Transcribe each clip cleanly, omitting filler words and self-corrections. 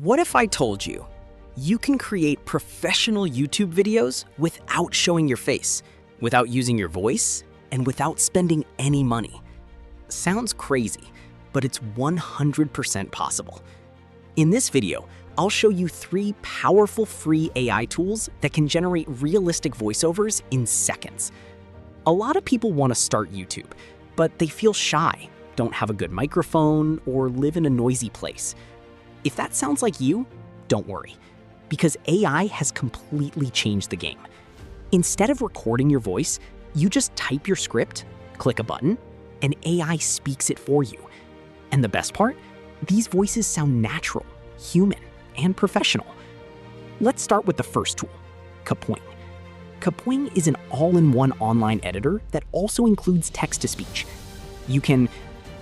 What if I told you you can create professional YouTube videos without showing your face, without using your voice, and without spending any money? Sounds crazy, but it's 100% possible. In this video, I'll show you 3 powerful free AI tools that can generate realistic voiceovers in seconds. A lot of people want to start YouTube, but they feel shy, don't have a good microphone, or live in a noisy place. If that sounds like you, don't worry, because AI has completely changed the game. Instead of recording your voice, you just type your script, click a button, and AI speaks it for you. And the best part? These voices sound natural, human, and professional. Let's start with the first tool, Kapwing. Kapwing is an all-in-one online editor that also includes text-to-speech. You can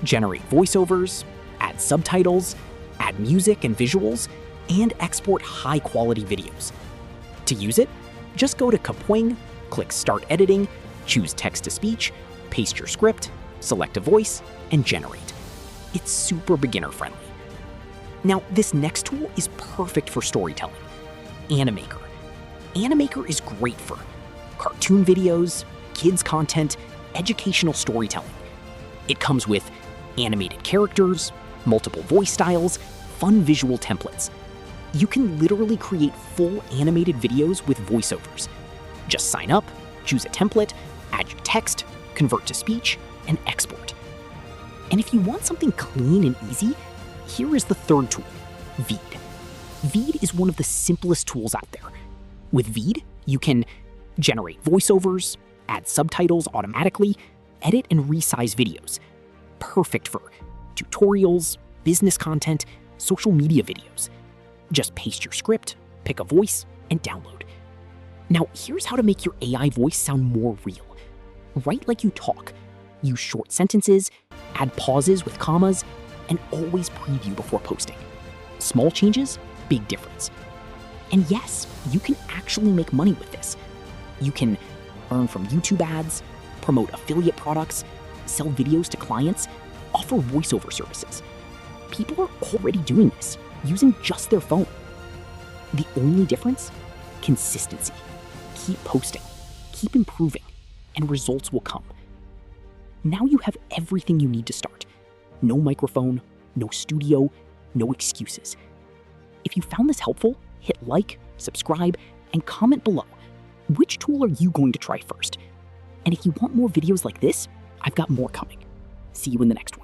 generate voiceovers, add subtitles, add music and visuals, and export high-quality videos. To use it, just go to Kapwing, click Start Editing, choose Text-to-Speech, paste your script, select a voice, and generate. It's super beginner-friendly. Now, this next tool is perfect for storytelling, Animaker. Animaker is great for cartoon videos, kids content, educational storytelling. It comes with animated characters, multiple voice styles, fun visual templates. You can literally create full animated videos with voiceovers. Just sign up, choose a template, add your text, convert to speech, and export. And if you want something clean and easy, here is the third tool, VEED. VEED is one of the simplest tools out there. With VEED, you can generate voiceovers, add subtitles automatically, edit and resize videos. Perfect for tutorials, business content, social media videos. Just paste your script, pick a voice, and download. Now, here's how to make your AI voice sound more real. Write like you talk. Use short sentences, add pauses with commas, and always preview before posting. Small changes, big difference. And yes, you can actually make money with this. You can earn from YouTube ads, promote affiliate products, sell videos to clients, offer voiceover services. People are already doing this, using just their phone. The only difference? Consistency. Keep posting, keep improving, and results will come. Now you have everything you need to start. No microphone, no studio, no excuses. If you found this helpful, hit like, subscribe, and comment below. Which tool are you going to try first? And if you want more videos like this, I've got more coming. See you in the next one.